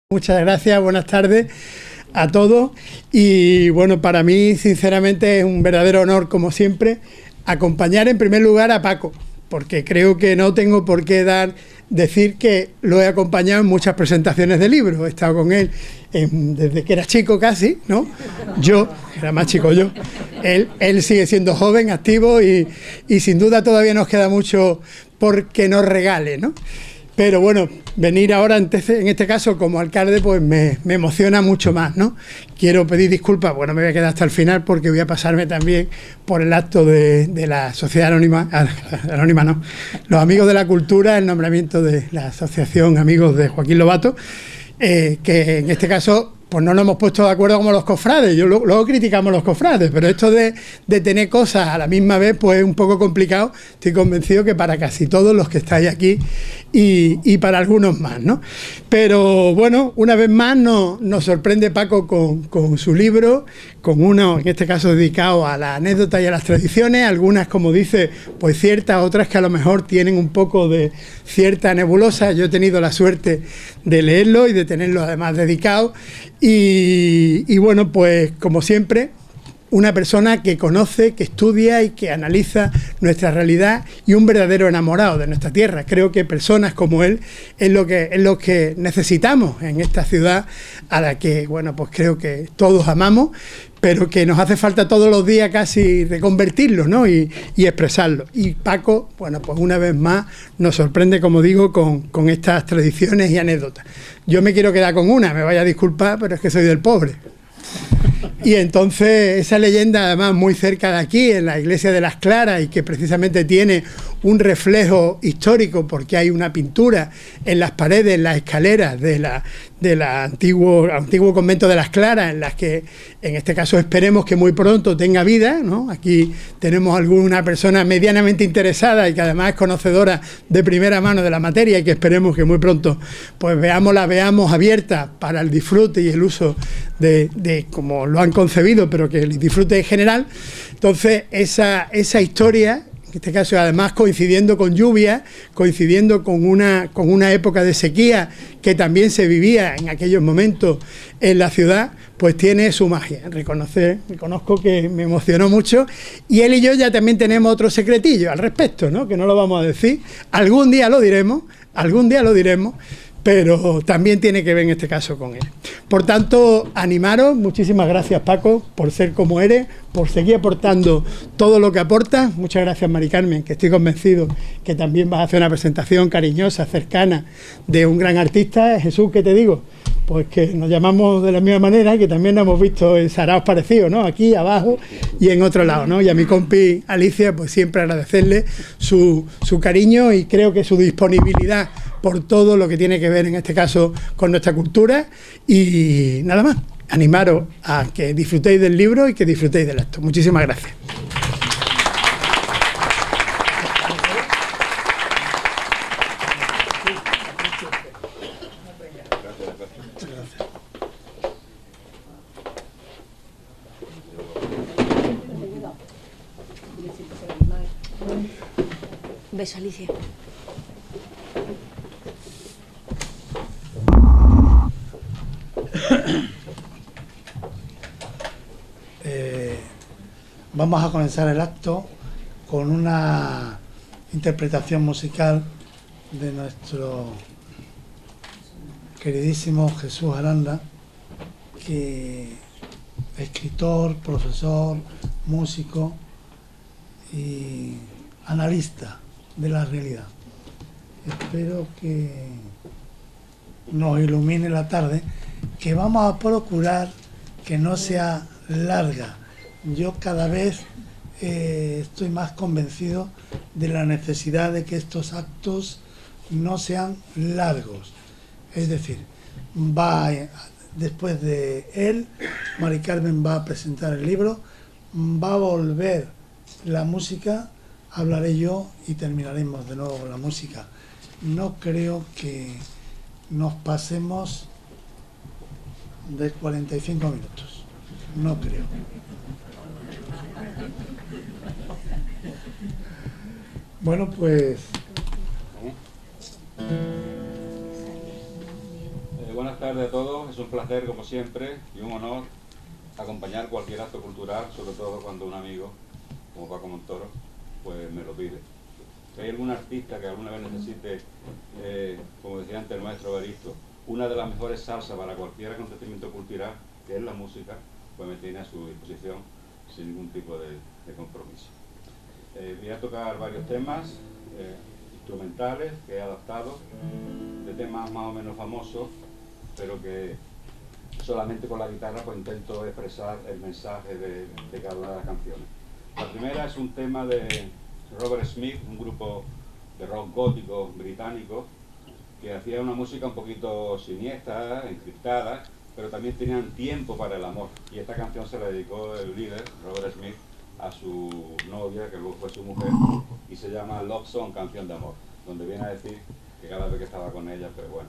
Muchas gracias, buenas tardes a todos y bueno, para mí sinceramente es un verdadero honor, como siempre, acompañar en primer lugar a Paco, porque creo que no tengo por qué decir que lo he acompañado en muchas presentaciones de libros. He estado con él desde que era chico casi, ¿no? Yo, era más chico yo, él sigue siendo joven, activo y sin duda todavía nos queda mucho por que nos regale, ¿no? Pero bueno, venir ahora en este caso como alcalde pues me emociona mucho más, ¿no? Quiero pedir disculpas, bueno, me voy a quedar hasta el final porque voy a pasarme también por el acto de la Sociedad Anónima, no, los Amigos de la Cultura, el nombramiento de la Asociación Amigos de Joaquín Lobato, que en este caso pues no nos hemos puesto de acuerdo como los cofrades. Luego criticamos los cofrades, pero esto de tener cosas a la misma vez pues es un poco complicado. Estoy convencido que para casi todos los que estáis aquí y para algunos más, ¿no? Pero bueno, una vez más nos sorprende Paco con su libro, con uno, en este caso dedicado a la anécdota y a las tradiciones, algunas, como dice, pues ciertas, otras que a lo mejor tienen un poco de cierta nebulosa. Yo he tenido la suerte de leerlo y de tenerlo además dedicado y bueno, pues como siempre, una persona que conoce, que estudia y que analiza nuestra realidad y un verdadero enamorado de nuestra tierra. Creo que personas como él es lo que necesitamos en esta ciudad a la que, bueno, pues creo que todos amamos, pero que nos hace falta todos los días casi reconvertirlo, ¿no? y expresarlo. Y Paco, bueno, pues una vez más nos sorprende, como digo, con estas tradiciones y anécdotas. Yo me quiero quedar con una, me vaya a disculpar, pero es que soy del pobre. Y entonces esa leyenda, además muy cerca de aquí, en la iglesia de las Claras, y que precisamente tiene un reflejo histórico porque hay una pintura en las paredes, en las escaleras del antiguo convento de las Claras, en las que en este caso esperemos que muy pronto tenga vida, ¿no? Aquí tenemos alguna persona medianamente interesada y que además es conocedora de primera mano de la materia y que esperemos que muy pronto pues veamos abierta para el disfrute y el uso de como lo han concebido, pero que el disfrute en general. Entonces esa historia, en este caso además coincidiendo con lluvia, coincidiendo con una época de sequía que también se vivía en aquellos momentos en la ciudad, pues tiene su magia. Reconozco que me emocionó mucho y él y yo ya también tenemos otro secretillo al respecto, ¿no? Que no lo vamos a decir, algún día lo diremos, pero también tiene que ver en este caso con él. Por tanto, animaros, muchísimas gracias Paco por ser como eres, por seguir aportando todo lo que aportas. Muchas gracias Mari Carmen, que estoy convencido que también vas a hacer una presentación cariñosa, cercana, de un gran artista. Jesús, ¿qué te digo? Pues que nos llamamos de la misma manera y que también nos hemos visto en saraos parecidos, ¿no? Aquí, abajo y en otro lado, ¿no? Y a mi compi Alicia, pues siempre agradecerle su cariño y creo que su disponibilidad por todo lo que tiene que ver en este caso con nuestra cultura. Y nada más, animaros a que disfrutéis del libro y que disfrutéis del acto. Muchísimas gracias. Beso, Alicia. Vamos a comenzar el acto con una interpretación musical de nuestro queridísimo Jesús Aranda, que es escritor, profesor, músico y analista de la realidad. Espero que nos ilumine la tarde, que vamos a procurar que no sea larga. Yo cada vez estoy más convencido de la necesidad de que estos actos no sean largos. Es decir, después de él, Mari Carmen va a presentar el libro, va a volver la música, hablaré yo y terminaremos de nuevo con la música. No creo que nos pasemos de 45 minutos. No creo. Bueno, pues Buenas tardes a todos. Es un placer, como siempre, y un honor acompañar cualquier acto cultural, sobre todo cuando un amigo, como Paco Montoro, pues me lo pide. Si hay algún artista que alguna vez necesite, como decía antes el maestro Baristo, una de las mejores salsas para cualquier acontecimiento cultural, que es la música, pues me tiene a su disposición sin ningún tipo de compromiso. Voy a tocar varios temas instrumentales que he adaptado, de temas más o menos famosos, pero que solamente con la guitarra pues intento expresar el mensaje de cada una de las canciones. La primera es un tema de Robert Smith, un grupo de rock gótico británico que hacía una música un poquito siniestra, encriptada, pero también tenían tiempo para el amor. Y esta canción se la dedicó el líder, Robert Smith, a su novia, que luego fue su mujer, y se llama Love Song, canción de amor, donde viene a decir que cada vez que estaba con ella, pero bueno.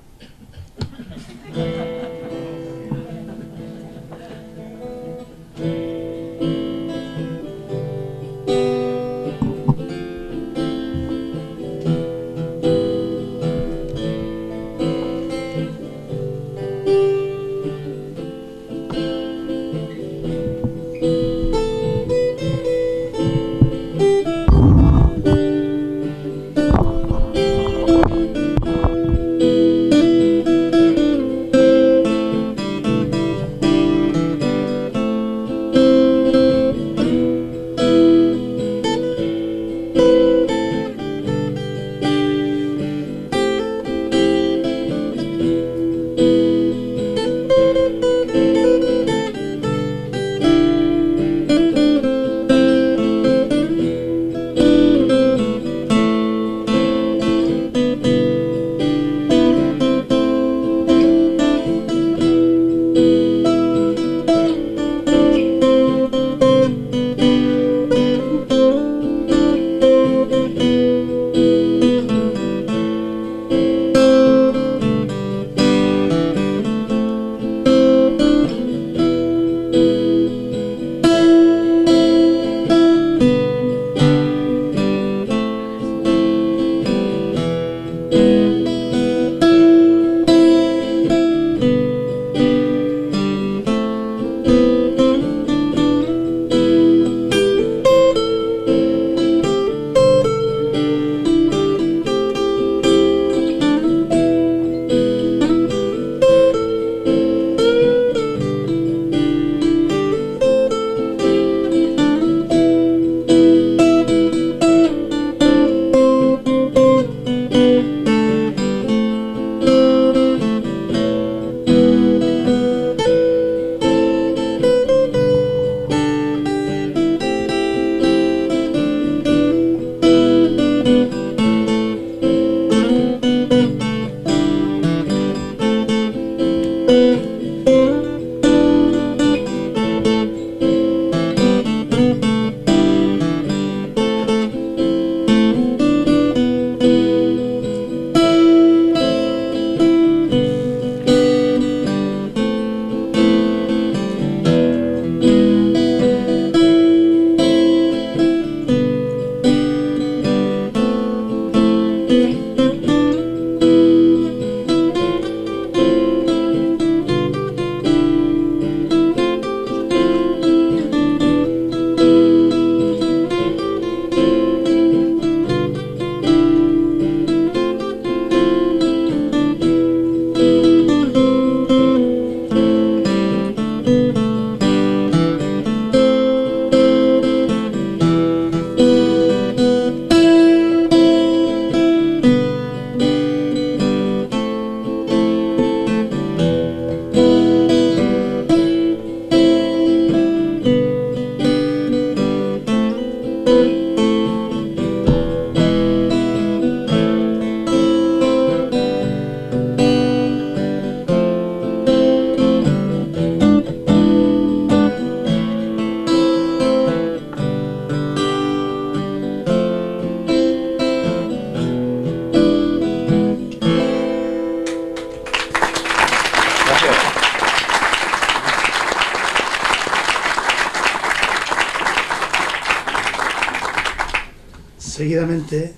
Seguidamente,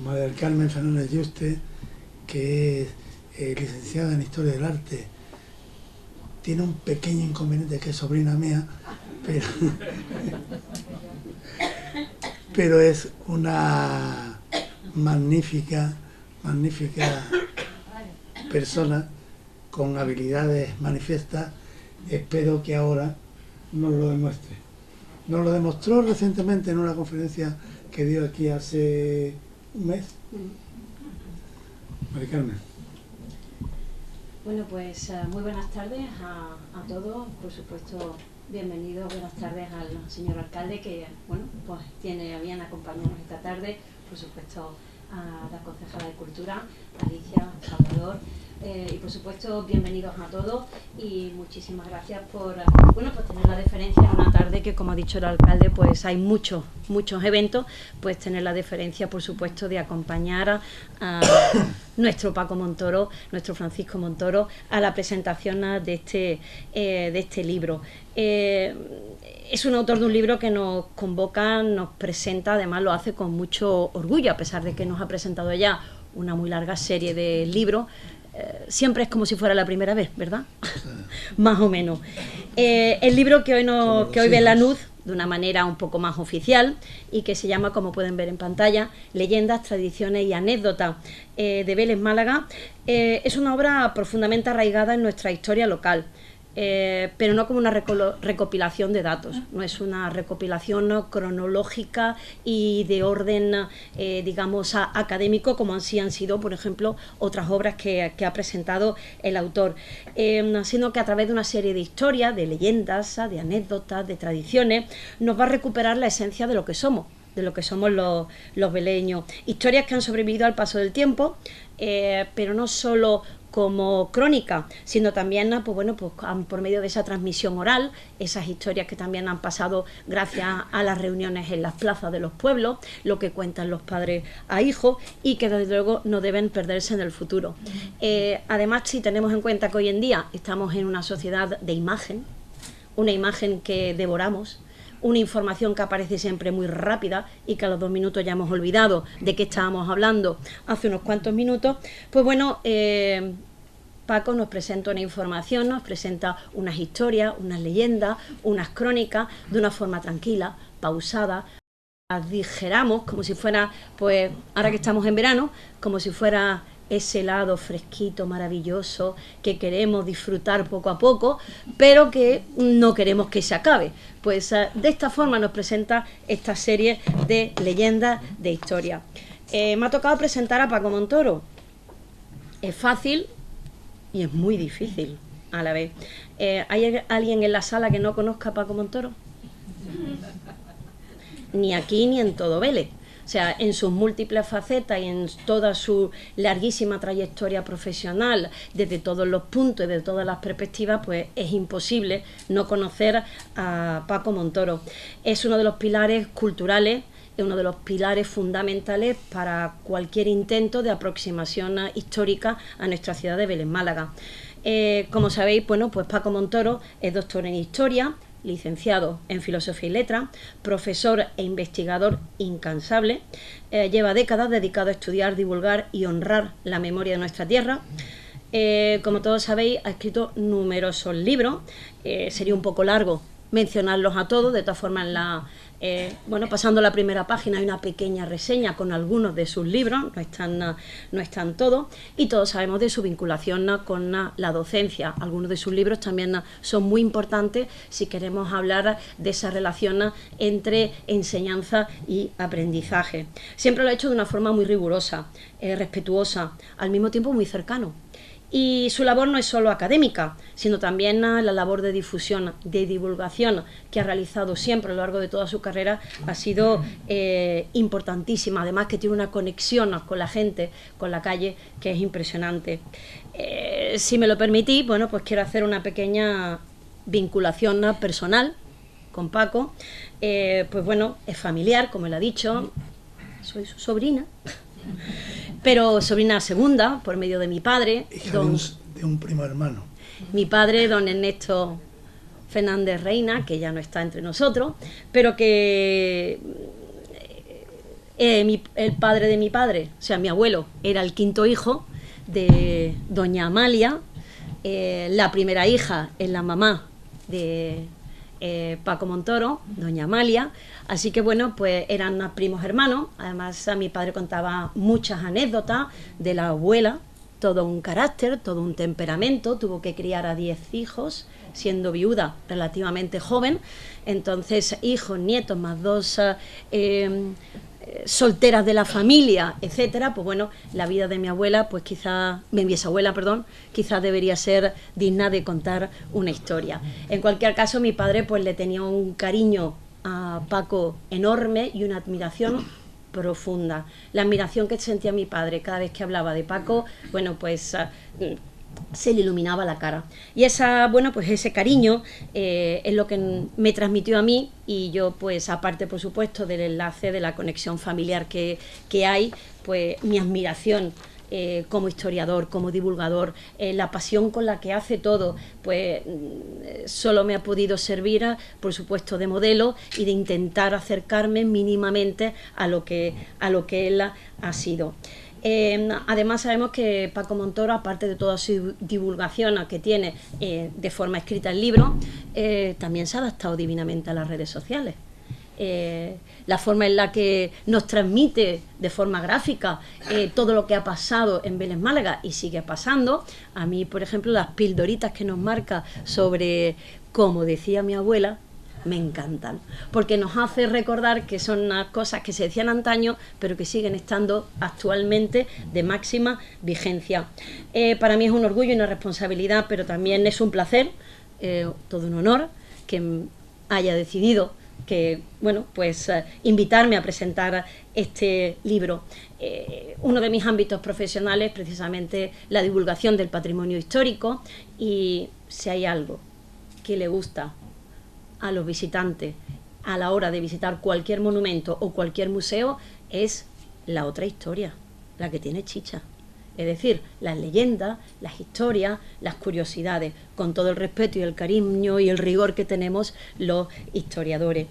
María del Carmen Fernández Yuste, que es licenciada en Historia del Arte, tiene un pequeño inconveniente, que es sobrina mía, pero es una magnífica persona con habilidades manifiestas. Espero que ahora nos lo demuestre. Nos lo demostró recientemente en una conferencia que dio aquí hace un mes. Mari Carmen. Bueno, pues muy buenas tardes a todos. Por supuesto, bienvenidos, buenas tardes al señor alcalde, que bueno, pues tiene a bien acompañarnos esta tarde. Por supuesto, a la concejala de Cultura, Alicia, Salvador, y por supuesto bienvenidos a todos y muchísimas gracias por bueno, pues tener la deferencia en una tarde que, como ha dicho el alcalde, pues hay muchos eventos, pues tener la deferencia, por supuesto, de acompañar a nuestro Paco Montoro, nuestro Francisco Montoro, a la presentación de este libro. Es un autor de un libro que nos convoca, nos presenta, además lo hace con mucho orgullo, a pesar de que nos ha presentado ya una muy larga serie de libros. Siempre es como si fuera la primera vez, ¿verdad? Más o menos. El libro que hoy ve la luz de una manera un poco más oficial y que se llama, como pueden ver en pantalla, Leyendas, Tradiciones y Anécdotas, de Vélez Málaga, es una obra profundamente arraigada en nuestra historia local. Pero no como una recopilación de datos, no es una recopilación cronológica y de orden, digamos, académico, como así han sido, por ejemplo, otras obras que ha presentado el autor, sino que a través de una serie de historias, de leyendas, de anécdotas, de tradiciones, nos va a recuperar la esencia de lo que somos los veleños. Historias que han sobrevivido al paso del tiempo, pero no solo como crónica, sino también, pues bueno, pues por medio de esa transmisión oral, esas historias que también han pasado gracias a las reuniones en las plazas de los pueblos, lo que cuentan los padres a hijos y que desde luego no deben perderse en el futuro. Además, si tenemos en cuenta que hoy en día estamos en una sociedad de imagen, una imagen que devoramos, una información que aparece siempre muy rápida y que a los 2 minutos ya hemos olvidado de qué estábamos hablando hace unos cuantos minutos, pues bueno, Paco nos presenta una información, nos presenta unas historias, unas leyendas, unas crónicas de una forma tranquila, pausada, las digeramos como si fuera, pues ahora que estamos en verano, como si fuera ese helado fresquito, maravilloso, que queremos disfrutar poco a poco, pero que no queremos que se acabe. Pues de esta forma nos presenta esta serie de leyendas, de historia. Me ha tocado presentar a Paco Montoro. Es fácil y es muy difícil a la vez. ¿Hay alguien en la sala que no conozca a Paco Montoro? Ni aquí ni en todo Vélez. O sea, en sus múltiples facetas y en toda su larguísima trayectoria profesional, desde todos los puntos y desde todas las perspectivas, pues es imposible no conocer a Paco Montoro. Es uno de los pilares culturales, es uno de los pilares fundamentales para cualquier intento de aproximación histórica a nuestra ciudad de Vélez Málaga. Como sabéis, bueno, pues Paco Montoro es doctor en Historia, licenciado en Filosofía y Letras, profesor e investigador incansable, lleva décadas dedicado a estudiar, divulgar y honrar la memoria de nuestra tierra. Como todos sabéis, ha escrito numerosos libros, sería un poco largo mencionarlos a todos, de todas formas bueno, pasando la primera página hay una pequeña reseña con algunos de sus libros, no están todos, y todos sabemos de su vinculación con la docencia. Algunos de sus libros también son muy importantes si queremos hablar de esa relación entre enseñanza y aprendizaje. Siempre lo ha hecho de una forma muy rigurosa, respetuosa, al mismo tiempo muy cercano. Y su labor no es solo académica, sino también la labor de difusión, de divulgación que ha realizado siempre a lo largo de toda su carrera ha sido importantísima. Además que tiene una conexión con la gente, con la calle, que es impresionante. Si me lo permitís, bueno, pues quiero hacer una pequeña vinculación personal con Paco. Pues bueno, es familiar, como él ha dicho, soy su sobrina. Pero sobrina segunda, por medio de mi padre. Hija de un primo hermano. Mi padre, don Ernesto Fernández Reina, que ya no está entre nosotros, pero que el padre de mi padre, o sea, mi abuelo, era el quinto hijo de doña Amalia. La primera hija es la mamá de Paco Montoro, doña Amalia. Así que bueno, pues eran primos hermanos. Además, a mi padre contaba muchas anécdotas de la abuela, todo un carácter, todo un temperamento. Tuvo que criar a 10 hijos, siendo viuda relativamente joven. Entonces, hijos, nietos, más 2 solteras de la familia, etcétera. Pues bueno, la vida de mi abuela, pues quizá, mi bisabuela, perdón, quizás debería ser digna de contar una historia. En cualquier caso, mi padre pues le tenía un cariño a Paco enorme y una admiración profunda. La admiración que sentía mi padre cada vez que hablaba de Paco, bueno, pues se le iluminaba la cara. Y pues ese cariño es lo que me transmitió a mí, y yo, pues aparte, por supuesto, del enlace, de la conexión familiar que hay, pues mi admiración como historiador, como divulgador, la pasión con la que hace todo, pues solo me ha podido servir, por supuesto, de modelo y de intentar acercarme mínimamente a lo que él ha sido. Además, sabemos que Paco Montoro, aparte de toda su divulgación que tiene de forma escrita el libro, también se ha adaptado divinamente a las redes sociales. La forma en la que nos transmite de forma gráfica todo lo que ha pasado en Vélez Málaga y sigue pasando. A mí, por ejemplo, las pildoritas que nos marca sobre, como decía mi abuela, me encantan, porque nos hace recordar que son unas cosas que se decían antaño, pero que siguen estando actualmente de máxima vigencia. Para mí es un orgullo y una responsabilidad, pero también es un placer, todo un honor, que haya decidido que, bueno, pues invitarme a presentar este libro. Uno de mis ámbitos profesionales es precisamente la divulgación del patrimonio histórico, y si hay algo que le gusta a los visitantes a la hora de visitar cualquier monumento o cualquier museo, es la otra historia, la que tiene chicha. Es decir, las leyendas, las historias, las curiosidades, con todo el respeto y el cariño y el rigor que tenemos los historiadores.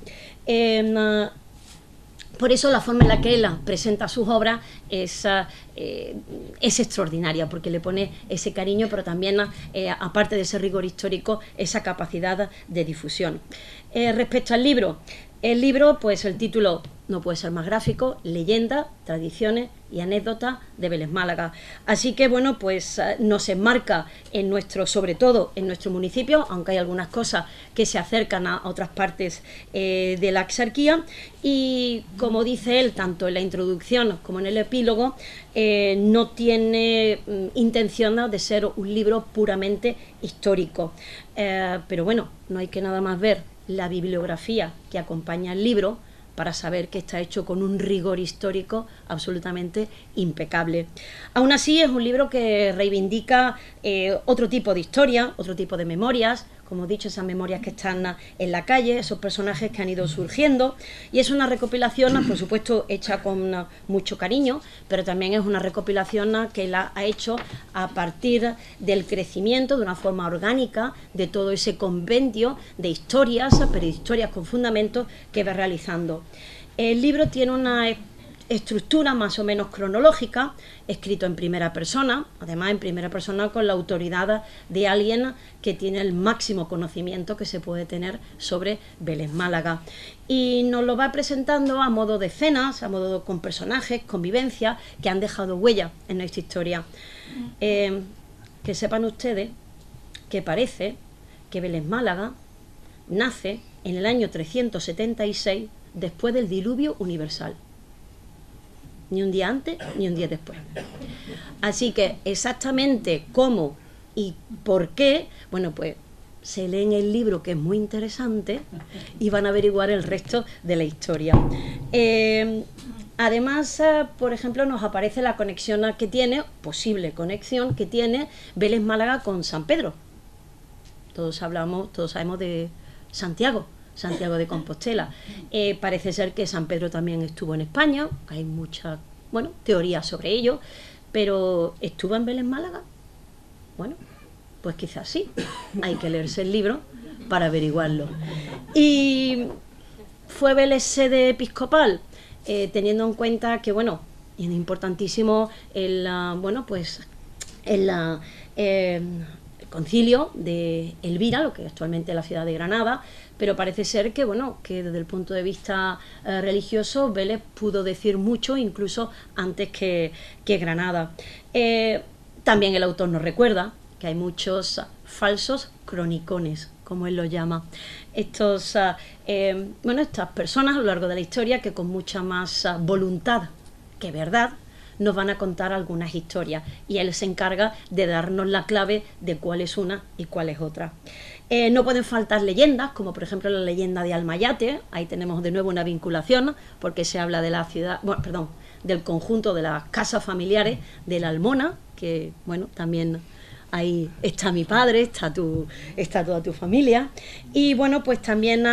Por eso la forma en la que él presenta sus obras es extraordinaria, porque le pone ese cariño, pero también, aparte de ese rigor histórico, esa capacidad de difusión. Respecto al libro, pues el título no puede ser más gráfico: Leyendas, tradiciones y anécdotas de Vélez Málaga. Así que bueno, pues nos enmarca sobre todo en nuestro municipio, aunque hay algunas cosas que se acercan a otras partes de la exarquía, y como dice él, tanto en la introducción como en el epílogo, no tiene intención de ser un libro puramente histórico. Pero bueno, no hay que nada más ver la bibliografía que acompaña el libro para saber que está hecho con un rigor histórico absolutamente impecable. Aún así, es un libro que reivindica otro tipo de historia, otro tipo de memorias, como he dicho, esas memorias que están en la calle, esos personajes que han ido surgiendo, y es una recopilación, por supuesto, hecha con mucho cariño, pero también es una recopilación que la ha hecho a partir del crecimiento de una forma orgánica de todo ese compendio de historias, pero historias con fundamentos que va realizando. El libro tiene una estructura más o menos cronológica, escrito en primera persona, además en primera persona con la autoridad de alguien que tiene el máximo conocimiento que se puede tener sobre Vélez Málaga, y nos lo va presentando a modo de escenas, a modo con personajes, convivencias que han dejado huella en nuestra historia. Que sepan ustedes que parece que Vélez Málaga nace en el año 376 después del diluvio universal. Ni un día antes, ni un día después. Así que exactamente cómo y por qué, bueno, pues se leen el libro, que es muy interesante, y van a averiguar el resto de la historia. Además, por ejemplo, nos aparece la conexión que tiene, posible conexión que tiene Vélez Málaga con San Pedro. Todos sabemos de Santiago de Compostela. Parece ser que San Pedro también estuvo en España, hay muchas teorías sobre ello, pero ¿estuvo en Vélez Málaga? Bueno, pues quizás sí, hay que leerse el libro para averiguarlo. Y fue Vélez sede episcopal, teniendo en cuenta que, es importantísimo el concilio de Elvira, lo que actualmente es la ciudad de Granada, pero parece ser que, bueno, que desde el punto de vista religioso Vélez pudo decir mucho, incluso antes que Granada. También el autor nos recuerda que hay muchos falsos cronicones, como él lo llama. Estas personas a lo largo de la historia que con mucha más voluntad que verdad nos van a contar algunas historias, y él se encarga de darnos la clave de cuál es una y cuál es otra. No pueden faltar leyendas, como por ejemplo la leyenda de Almayate. Ahí tenemos de nuevo una vinculación, porque se habla de la ciudad, del conjunto de las casas familiares de la Almona, que bueno, también ahí está mi padre, está toda tu familia. Y bueno, pues también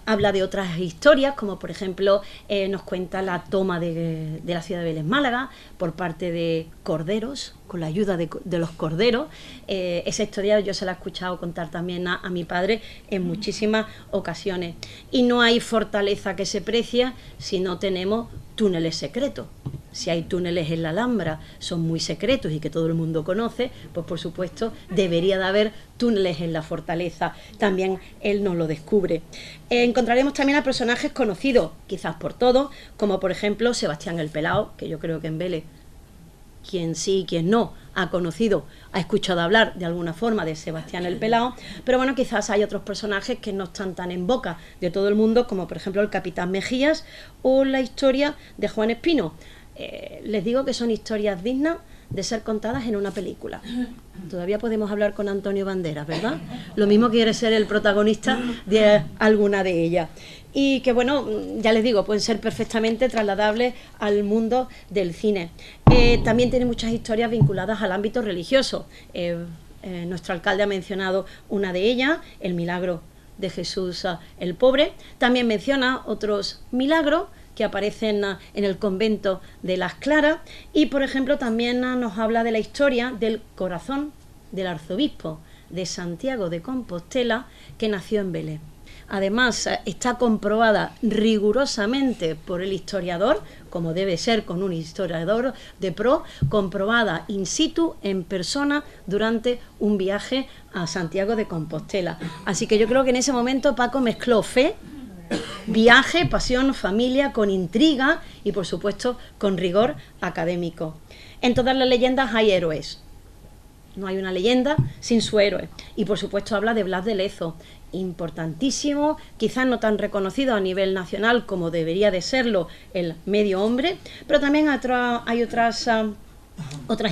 habla de otras historias, como por ejemplo nos cuenta la toma de la ciudad de Vélez Málaga por parte de corderos, con la ayuda de los corderos. Esa historia yo se la he escuchado contar también a mi padre en muchísimas ocasiones. Y no hay fortaleza que se precie si no tenemos túneles secretos. Si hay túneles en la Alhambra, son muy secretos y que todo el mundo conoce, pues por supuesto debería de haber túneles en la fortaleza. También él nos lo descubre. Encontraremos también a personajes conocidos, quizás por todos, como por ejemplo Sebastián el Pelao, que yo creo que en Vélez, quien sí y quien no ha conocido, ha escuchado hablar de alguna forma de Sebastián el Pelao, pero bueno, quizás hay otros personajes que no están tan en boca de todo el mundo, como por ejemplo el Capitán Mejías o la historia de Juan Espino. Les digo que son historias dignas de ser contadas en una película. Todavía podemos hablar con Antonio Banderas, ¿verdad? Lo mismo quiere ser el protagonista de alguna de ellas. Y que bueno, ya les digo, pueden ser perfectamente trasladables al mundo del cine. También tiene muchas historias vinculadas al ámbito religioso. Nuestro alcalde ha mencionado una de ellas, el milagro de Jesús el Pobre. También menciona otros milagros que aparecen en el convento de Las Claras, y por ejemplo también nos habla de la historia del corazón del arzobispo de Santiago de Compostela, que nació en Vélez. Además está comprobada rigurosamente por el historiador, como debe ser con un historiador de pro, comprobada in situ, en persona, durante un viaje a Santiago de Compostela. Así que yo creo que en ese momento Paco mezcló fe, viaje, pasión, familia, con intriga y por supuesto con rigor académico. En todas las leyendas hay héroes. No hay una leyenda sin su héroe. Y por supuesto habla de Blas de Lezo, importantísimo, quizás no tan reconocido a nivel nacional como debería de serlo el medio hombre, pero también hay otras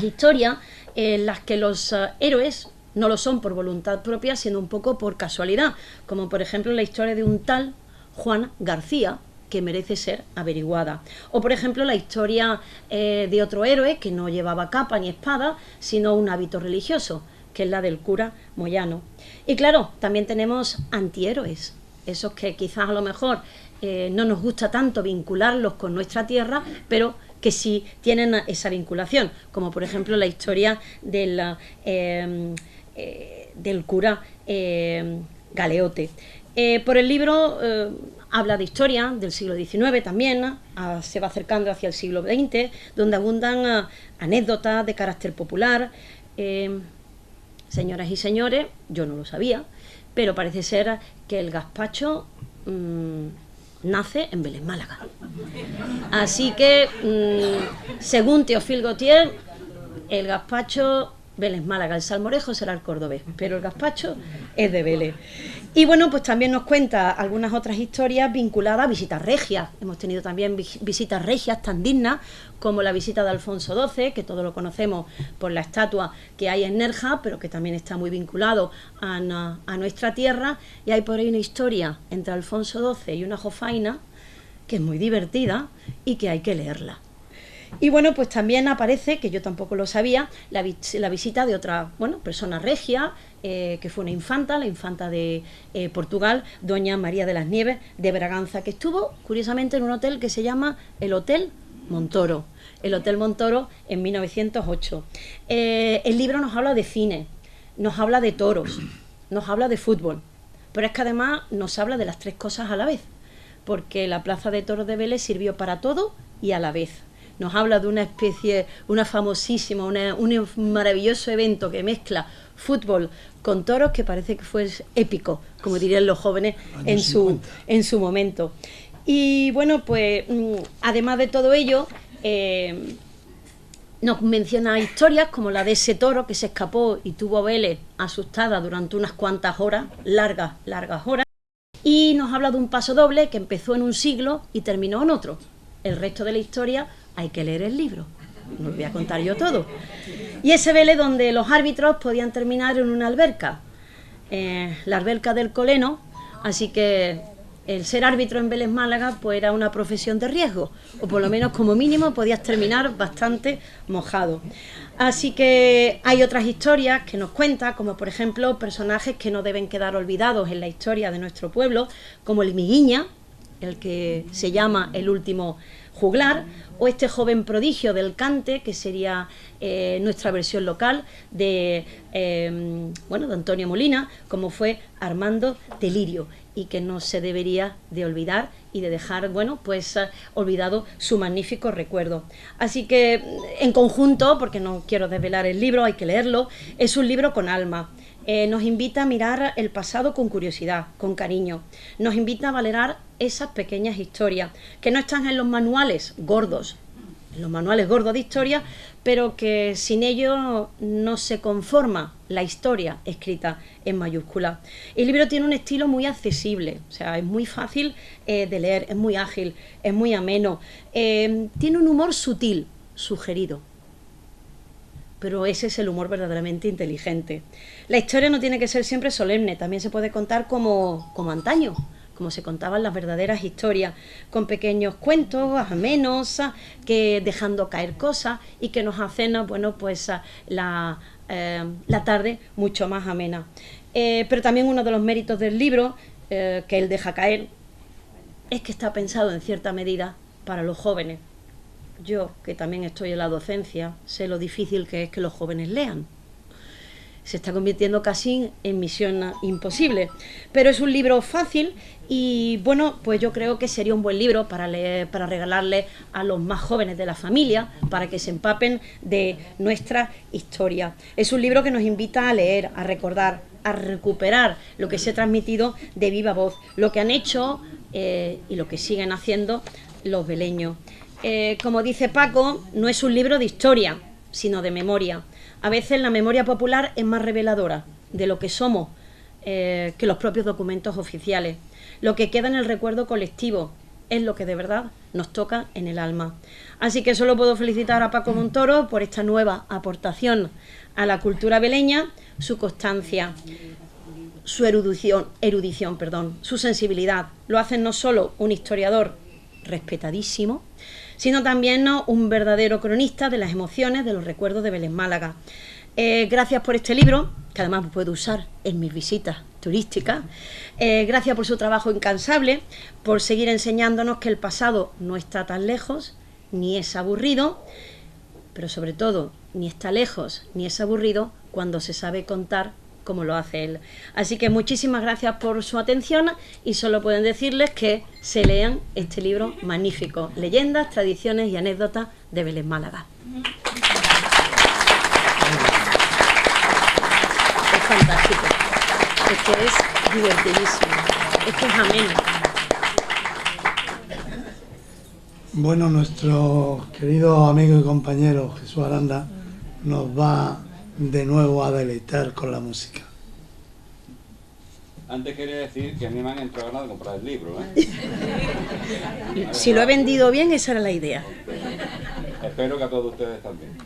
historias en las que los héroes no lo son por voluntad propia, sino un poco por casualidad, como por ejemplo la historia de un tal Juan García, que merece ser averiguada. O por ejemplo la historia de otro héroe que no llevaba capa ni espada, sino un hábito religioso, que es la del cura Moyano. Y claro, también tenemos antihéroes, esos que quizás a lo mejor no nos gusta tanto vincularlos con nuestra tierra, pero que sí tienen esa vinculación, como por ejemplo la historia del cura Galeote. Por el libro habla de historia del siglo XIX también, se va acercando hacia el siglo XX, donde abundan anécdotas de carácter popular. Señoras y señores, yo no lo sabía, pero parece ser que el gazpacho nace en Vélez Málaga. Así que, según Teófil Gautier, el gazpacho Vélez Málaga, el salmorejo será el cordobés, pero el gazpacho es de Vélez. Y bueno, pues también nos cuenta algunas otras historias vinculadas a visitas regias. Hemos tenido también visitas regias tan dignas como la visita de Alfonso XII, que todos lo conocemos por la estatua que hay en Nerja, pero que también está muy vinculado a nuestra tierra. Y hay por ahí una historia entre Alfonso XII y una jofaina que es muy divertida y que hay que leerla. Y bueno, pues también aparece, que yo tampoco lo sabía, la visita de otra persona regia, que fue una infanta, la infanta de Portugal, doña María de las Nieves de Braganza, que estuvo curiosamente en un hotel que se llama el Hotel Montoro. El Hotel Montoro en 1908. El libro nos habla de cine, nos habla de toros, nos habla de fútbol, pero es que además nos habla de las tres cosas a la vez, porque la Plaza de Toros de Vélez sirvió para todo y a la vez. nos habla de una especie, una famosísima, un maravilloso evento que mezcla fútbol con toros, que parece que fue épico, como dirían los jóvenes en su momento. Y bueno, pues además de todo ello, nos menciona historias como la de ese toro que se escapó y tuvo a Vélez asustada durante unas cuantas horas, largas horas, y nos habla de un paso doble que empezó en un siglo y terminó en otro. El resto de la historia hay que leer el libro, no lo voy a contar yo todo. Y ese Vélez donde los árbitros podían terminar en una alberca, la alberca del Coleno, así que el ser árbitro en Vélez Málaga pues era una profesión de riesgo, o por lo menos como mínimo podías terminar bastante mojado. Así que hay otras historias que nos cuenta, como por ejemplo personajes que no deben quedar olvidados en la historia de nuestro pueblo, como el Miguiña, el que se llama el último juglar, o este joven prodigio del cante, que sería nuestra versión local de Antonio Molina, como fue Armando de Lirio, y que no se debería de olvidar y de dejar, olvidado su magnífico recuerdo. Así que, en conjunto, porque no quiero desvelar el libro, hay que leerlo, es un libro con alma. Nos invita a mirar el pasado con curiosidad, con cariño. Nos invita a valorar esas pequeñas historias que no están en los manuales gordos, de historia, pero que sin ello no se conforma la historia escrita en mayúscula. El libro tiene un estilo muy accesible, o sea, es muy fácil de leer, es muy ágil, es muy ameno, tiene un humor sutil, sugerido, pero ese es el humor verdaderamente inteligente. La historia no tiene que ser siempre solemne, también se puede contar como antaño, como se contaban las verdaderas historias, con pequeños cuentos amenos, que dejando caer cosas y que nos hacen la tarde mucho más amena. Pero también uno de los méritos del libro, que él deja caer, es que está pensado en cierta medida para los jóvenes. Yo, que también estoy en la docencia, sé lo difícil que es que los jóvenes lean. Se está convirtiendo casi en misión imposible, pero es un libro fácil y pues yo creo que sería un buen libro para leer, para regalarle a los más jóvenes de la familia, para que se empapen de nuestra historia. Es un libro que nos invita a leer, a recordar, a recuperar lo que se ha transmitido de viva voz, lo que han hecho y lo que siguen haciendo los veleños. Como dice Paco, no es un libro de historia, sino de memoria. A veces la memoria popular es más reveladora de lo que somos que los propios documentos oficiales. Lo que queda en el recuerdo colectivo es lo que de verdad nos toca en el alma. Así que solo puedo felicitar a Paco Montoro por esta nueva aportación a la cultura veleña, su constancia, su erudición, su sensibilidad. Lo hace no solo un historiador respetadísimo, sino también un verdadero cronista de las emociones, de los recuerdos de Vélez Málaga. Gracias por este libro, que además puedo usar en mis visitas turísticas. Gracias por su trabajo incansable, por seguir enseñándonos que el pasado no está tan lejos, ni es aburrido, pero sobre todo, ni está lejos, ni es aburrido cuando se sabe contar como lo hace él. Así que muchísimas gracias por su atención y solo pueden decirles que se lean este libro magnífico, Leyendas, Tradiciones y Anécdotas de Vélez Málaga. Es fantástico, es que es divertidísimo, es que es ameno. Bueno, nuestro querido amigo y compañero Jesús Aranda nos va de nuevo a deleitar con la música. Antes quería decir que a mí me han entrado ganas de comprar el libro, ¿eh? Si lo he vendido bien, esa era la idea. Espero que a todos ustedes también.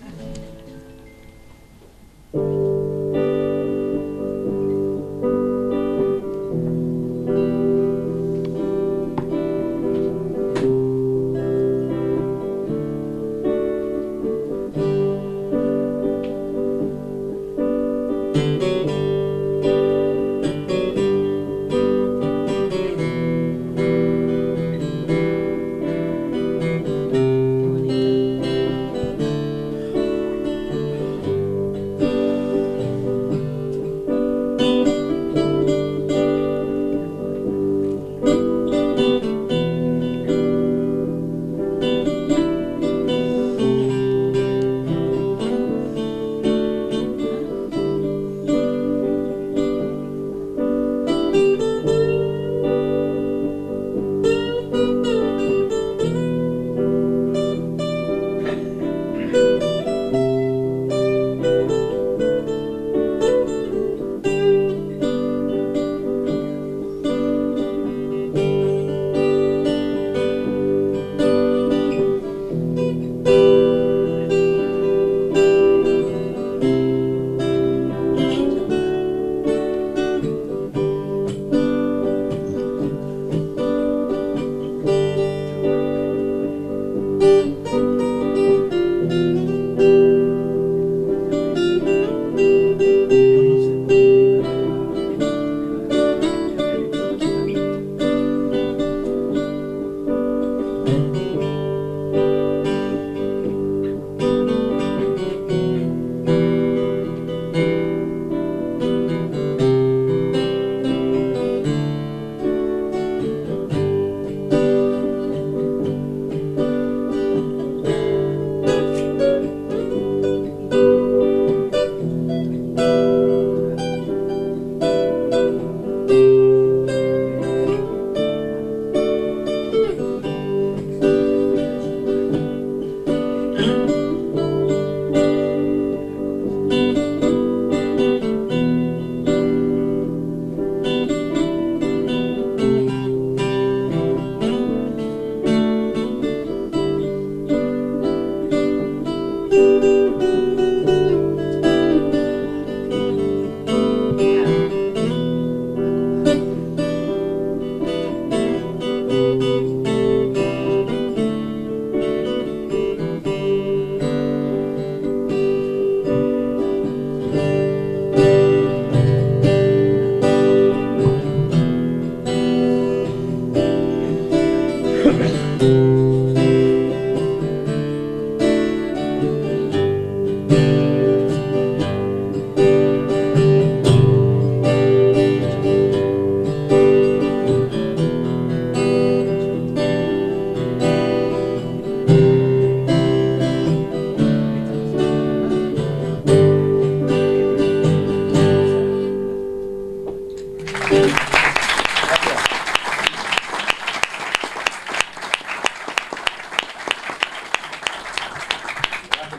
Gracias,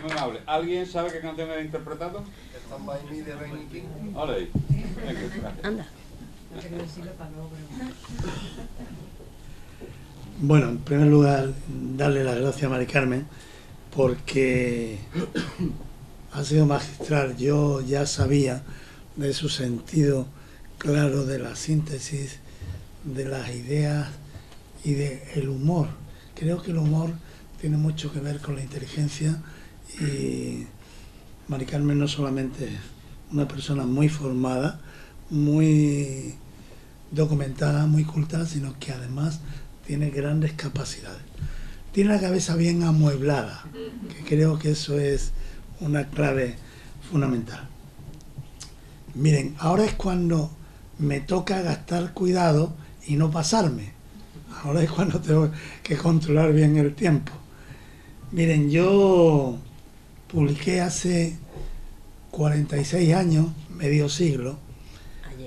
muy amable. ¿Alguien sabe qué canción he interpretado? Stand by Me de Benny King. Hola ahí. Venga, gracias. Anda. Bueno, en primer lugar, darle las gracias a Mari Carmen porque ha sido magistral. Yo ya sabía de su sentido claro de la síntesis, de las ideas y del humor. Creo que el humor tiene mucho que ver con la inteligencia y Mari Carmen no solamente es una persona muy formada, muy documentada, muy culta, sino que además tiene grandes capacidades. Tiene la cabeza bien amueblada, que creo que eso es una clave fundamental. Miren, ahora es cuando me toca gastar cuidado y no pasarme. Ahora es cuando tengo que controlar bien el tiempo. Miren, yo publiqué hace 46 años, medio siglo,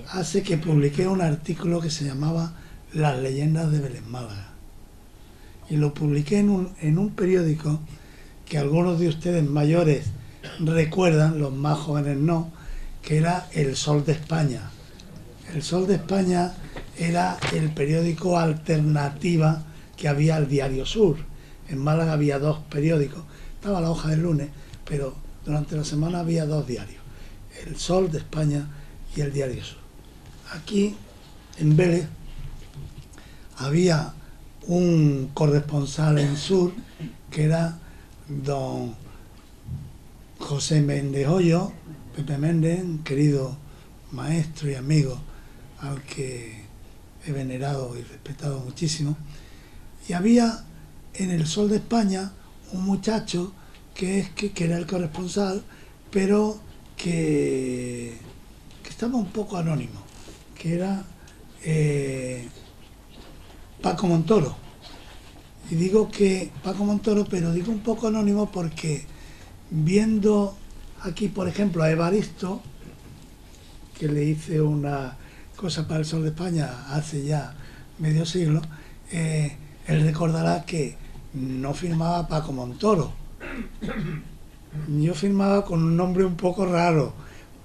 hace que publiqué un artículo que se llamaba Las leyendas de Vélez Málaga. Y lo publiqué en un periódico que algunos de ustedes mayores recuerdan, los más jóvenes no, que era El Sol de España. El Sol de España era el periódico alternativa que había al Diario Sur. En Málaga había dos periódicos, estaba La Hoja del Lunes, pero durante la semana había dos diarios, El Sol de España y el Diario Sur. Aquí, en Vélez, había un corresponsal en Sur, que era don José Méndez Hoyo, Pepe Méndez, un querido maestro y amigo al que he venerado y respetado muchísimo. Y había en El Sol de España un muchacho que era el corresponsal, pero que estaba un poco anónimo, que era Paco Montoro. Y digo que Paco Montoro, pero digo un poco anónimo porque viendo aquí, por ejemplo, a Evaristo, que le hice una cosa para El Sol de España hace ya medio siglo, él recordará que no firmaba Paco Montoro. Yo firmaba con un nombre un poco raro,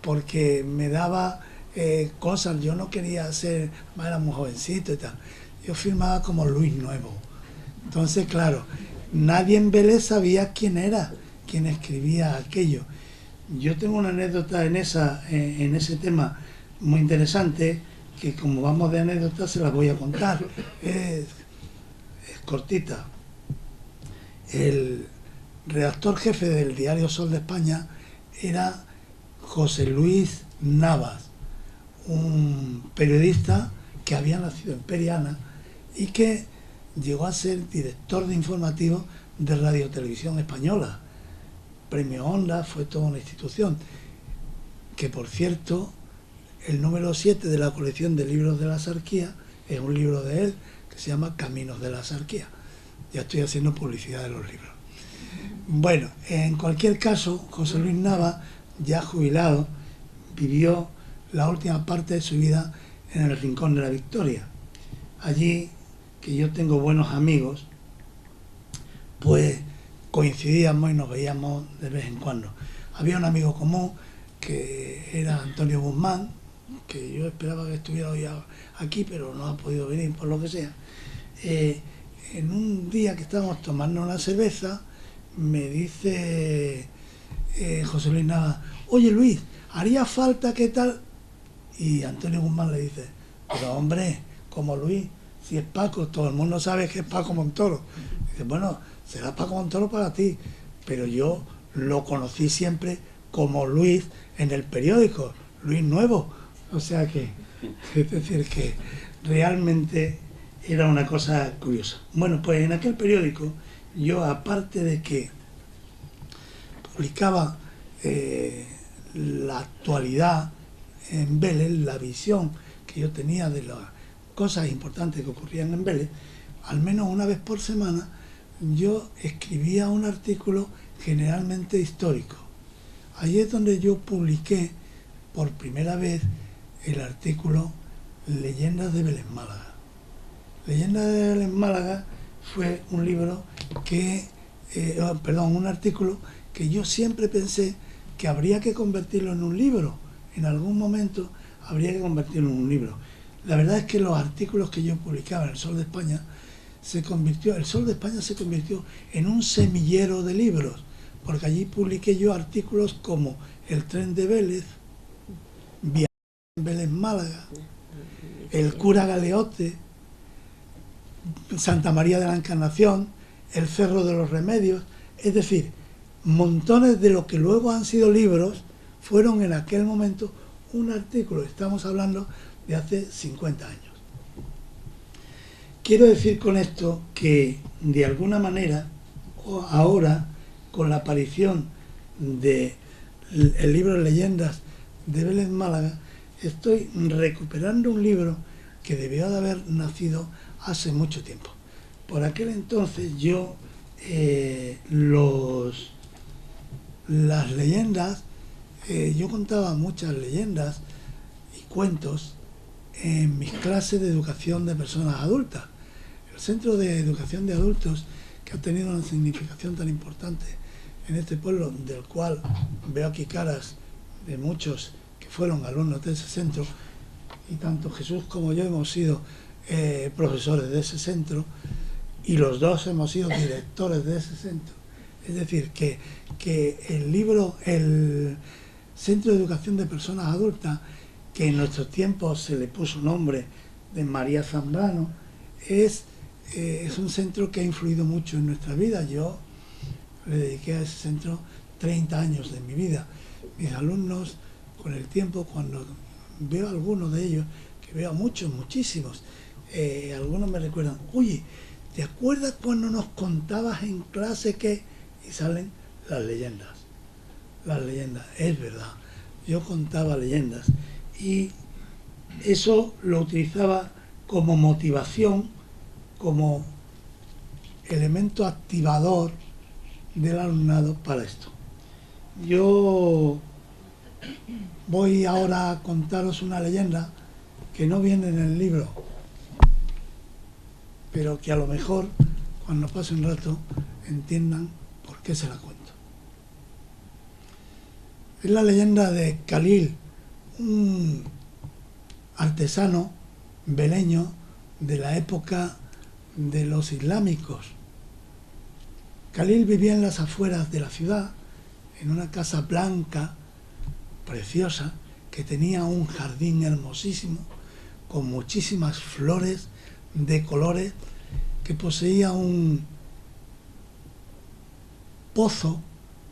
porque me daba cosas, yo no quería ser, era muy jovencito y tal. Yo firmaba como Luis Nuevo. Entonces, claro, nadie en Vélez sabía quién era, quién escribía aquello. Yo tengo una anécdota en ese tema muy interesante, que como vamos de anécdotas se las voy a contar. Es cortita. El redactor jefe del diario Sol de España era José Luis Navas, un periodista que había nacido en Periana y que llegó a ser director de informativos de Radio Televisión Española. Premio Onda, fue toda una institución. Que por cierto, el número 7 de la colección de libros de la Sarquía es un libro de él que se llama Caminos de la Sarquía. Ya estoy haciendo publicidad de los libros. Bueno, en cualquier caso, José Luis Nava, ya jubilado, vivió la última parte de su vida en el Rincón de la Victoria. Allí, que yo tengo buenos amigos, pues coincidíamos y nos veíamos de vez en cuando. Había un amigo común que era Antonio Guzmán, que yo esperaba que estuviera hoy aquí, pero no ha podido venir por lo que sea. En un día que estábamos tomando una cerveza, me dice José Luis Nava: oye Luis, haría falta que tal. Y Antonio Guzmán le dice: pero hombre, como Luis, si es Paco, todo el mundo sabe que es Paco Montoro. Dice: bueno, será Paco Montoro para ti, pero yo lo conocí siempre como Luis en el periódico, Luis Nuevo. O sea que, es decir, que realmente era una cosa curiosa. Bueno, pues en aquel periódico yo, aparte de que publicaba la actualidad en Vélez, la visión que yo tenía de las cosas importantes que ocurrían en Vélez, al menos una vez por semana yo escribía un artículo generalmente histórico. Allí es donde yo publiqué por primera vez el artículo Leyendas de Vélez Málaga. Leyendas de Vélez Málaga fue un libro que, un artículo que yo siempre pensé que habría que convertirlo en un libro. En algún momento habría que convertirlo en un libro. La verdad es que los artículos que yo publicaba en El Sol de España El Sol de España se convirtió en un semillero de libros, porque allí publiqué yo artículos como El tren de Vélez, Viaje en Vélez Málaga, El cura Galeote, Santa María de la Encarnación, El Cerro de los Remedios, es decir, montones de lo que luego han sido libros fueron en aquel momento un artículo. Estamos hablando de hace 50 años. Quiero decir con esto que de alguna manera ahora, con la aparición del libro Leyendas de Vélez Málaga, estoy recuperando un libro que debió de haber nacido hace mucho tiempo. Por aquel entonces yo las leyendas, yo contaba muchas leyendas y cuentos en mis clases de educación de personas adultas. El Centro de Educación de Adultos, que ha tenido una significación tan importante en este pueblo, del cual veo aquí caras de muchos que fueron alumnos de ese centro, y tanto Jesús como yo hemos sido profesores de ese centro, y los dos hemos sido directores de ese centro. Es decir, que el Centro de Educación de Personas Adultas, que en nuestros tiempos se le puso nombre de María Zambrano, es un centro que ha influido mucho en nuestra vida. Yo le dediqué a ese centro 30 años de mi vida. Mis alumnos, con el tiempo, cuando veo a algunos de ellos, que veo a muchos, muchísimos, algunos me recuerdan, oye, ¿te acuerdas cuando nos contabas en clase que...? Y salen las leyendas. Las leyendas, es verdad. Yo contaba leyendas y eso lo utilizaba como motivación, como elemento activador del alumnado para esto. Yo voy ahora a contaros una leyenda que no viene en el libro, pero que a lo mejor cuando pase un rato entiendan por qué se la cuento. Es la leyenda de Khalil, un artesano beleño de la época de los islámicos. Khalil vivía en las afueras de la ciudad, en una casa blanca, preciosa, que tenía un jardín hermosísimo, con muchísimas flores de colores, que poseía un pozo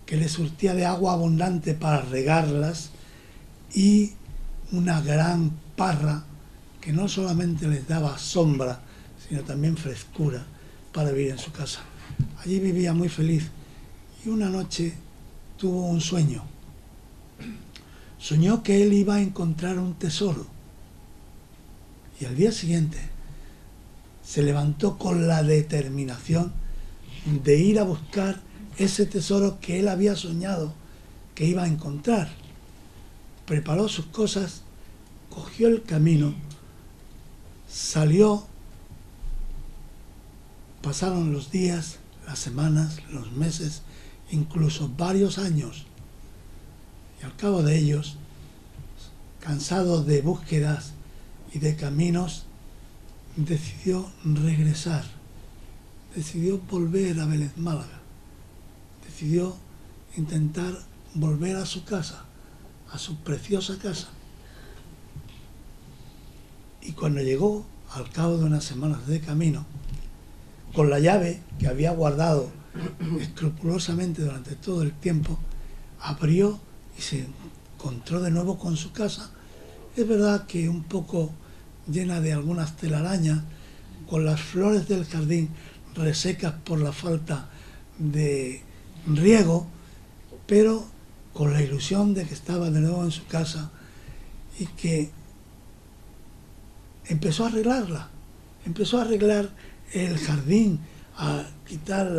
que le surtía de agua abundante para regarlas y una gran parra que no solamente les daba sombra, sino también frescura para vivir en su casa. Allí vivía muy feliz y una noche tuvo un sueño. Soñó que él iba a encontrar un tesoro y al día siguiente se levantó con la determinación de ir a buscar ese tesoro que él había soñado que iba a encontrar. Preparó sus cosas, cogió el camino, salió, pasaron los días, las semanas, los meses, incluso varios años, y al cabo de ellos, cansado de búsquedas y de caminos, decidió regresar, decidió volver a Vélez Málaga, decidió intentar volver a su casa, a su preciosa casa. Y cuando llegó, al cabo de unas semanas de camino, con la llave que había guardado escrupulosamente durante todo el tiempo, abrió y se encontró de nuevo con su casa. Es verdad que un poco llena de algunas telarañas, con las flores del jardín resecas por la falta de riego, pero con la ilusión de que estaba de nuevo en su casa y que empezó a arreglarla, empezó a arreglar el jardín, a quitar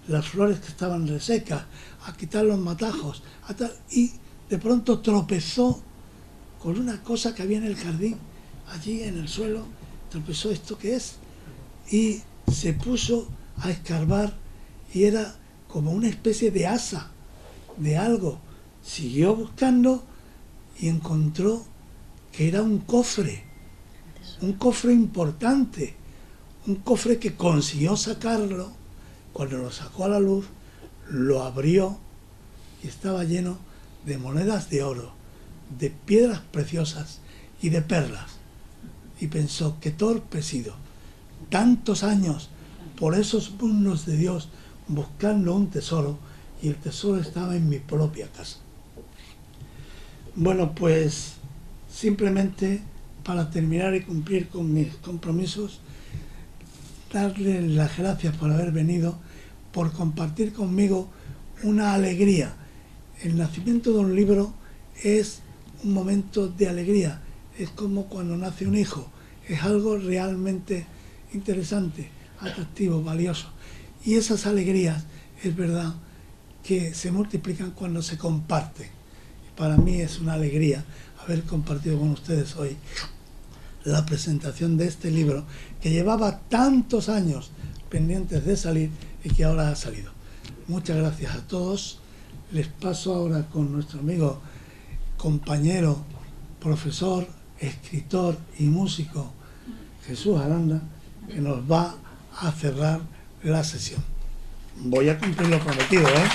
las flores que estaban resecas, a quitar los matajos, y de pronto tropezó con una cosa que había en el jardín. allí en el suelo, tropezó, ¿esto qué es? Y se puso a escarbar y era como una especie de asa de algo. Siguió buscando y encontró que era un cofre importante, un cofre que consiguió sacarlo. Cuando lo sacó a la luz, lo abrió y estaba lleno de monedas de oro, de piedras preciosas y de perlas. Y pensó, qué torpe he sido, tantos años por esos mundos de Dios buscando un tesoro, y el tesoro estaba en mi propia casa. Bueno, pues simplemente para terminar y cumplir con mis compromisos, darle las gracias por haber venido, por compartir conmigo una alegría. El nacimiento de un libro es un momento de alegría, es como cuando nace un hijo, es algo realmente interesante, atractivo, valioso. Y esas alegrías, es verdad, que se multiplican cuando se comparten. Y para mí es una alegría haber compartido con ustedes hoy la presentación de este libro que llevaba tantos años pendientes de salir y que ahora ha salido. Muchas gracias a todos. Les paso ahora con nuestro amigo, compañero, profesor, escritor y músico Jesús Aranda, que nos va a cerrar la sesión. Voy a cumplir lo prometido, ¿eh?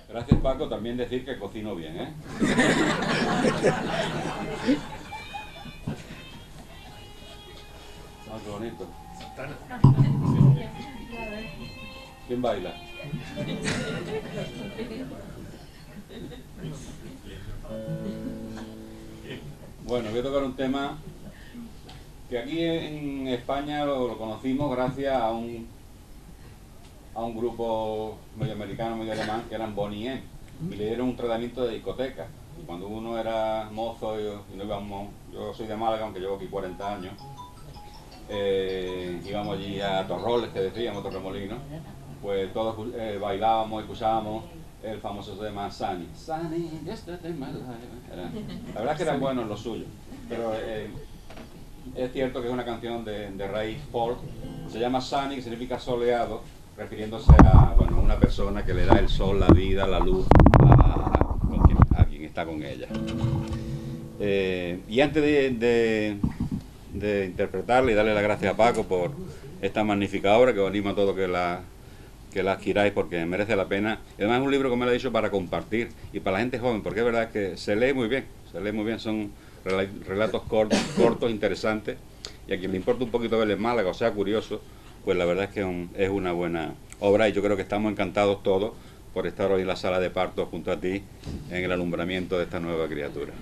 Gracias, Paco. También decir que cocino bien, ¿eh? Ah, qué bonito. ¿Quién baila? Bueno, voy a tocar un tema que aquí en España lo conocimos gracias a un grupo medio americano, medio alemán, que eran Bonnie M, y le dieron un tratamiento de discoteca. Y cuando uno era mozo y no íbamos, yo soy de Málaga, aunque llevo aquí 40 años, íbamos allí a Torroles, que decíamos, Torremolinos, pues todos bailábamos, escuchábamos el famoso tema Sunny. Sunny, yesterday my life. La verdad es que eran buenos los suyos, pero es cierto que es una canción de raíz folk, se llama Sunny, que significa soleado, refiriéndose a una persona que le da el sol, la vida, la luz a quien está con ella. Y antes de interpretarle y darle las gracias a Paco por esta magnífica obra, que os animo a todos que la adquiráis porque merece la pena. Y además es un libro, como le he dicho, para compartir y para la gente joven, porque es verdad que se lee muy bien, son relatos cortos, interesantes, y a quien le importa un poquito verle en Málaga, o sea curioso, pues la verdad es que es una buena obra, y yo creo que estamos encantados todos por estar hoy en la sala de parto junto a ti en el alumbramiento de esta nueva criatura.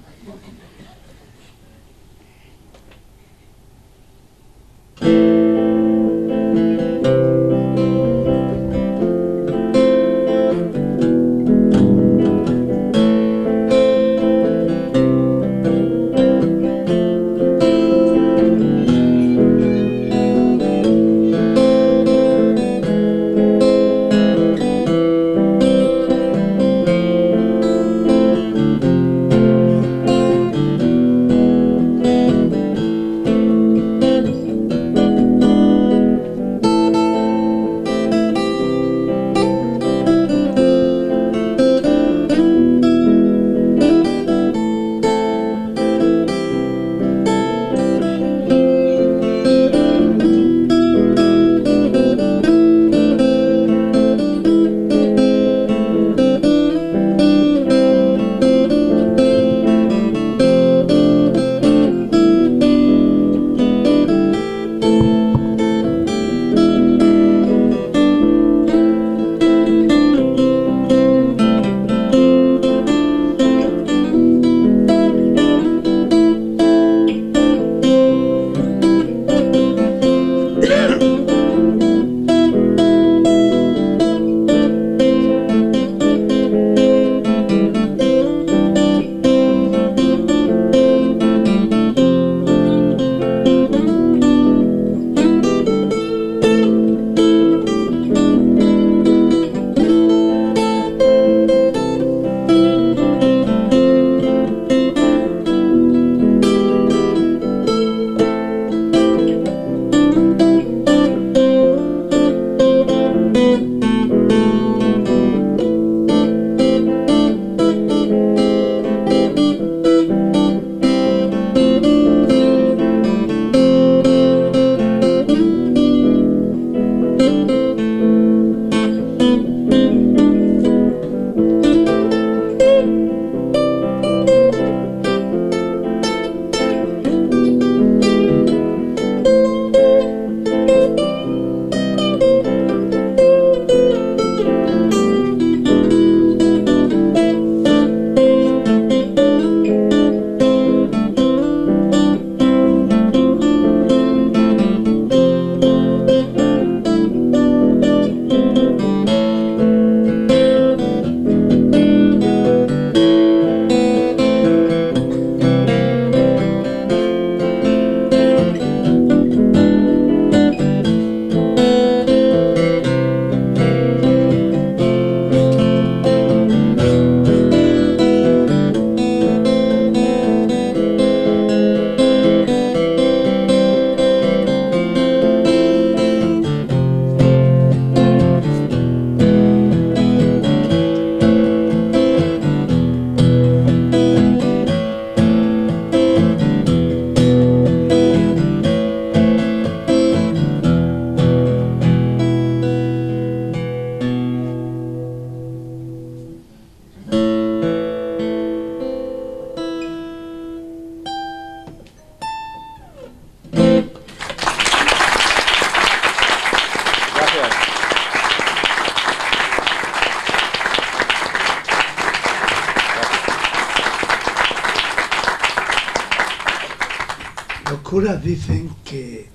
curas dicen que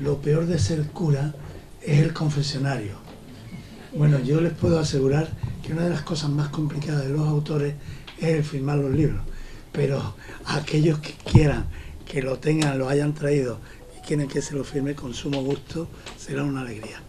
lo peor de ser cura es el confesionario. Bueno, yo les puedo asegurar que una de las cosas más complicadas de los autores es el firmar los libros, pero aquellos que quieran, que lo tengan, lo hayan traído y quieren que se lo firme con sumo gusto, será una alegría.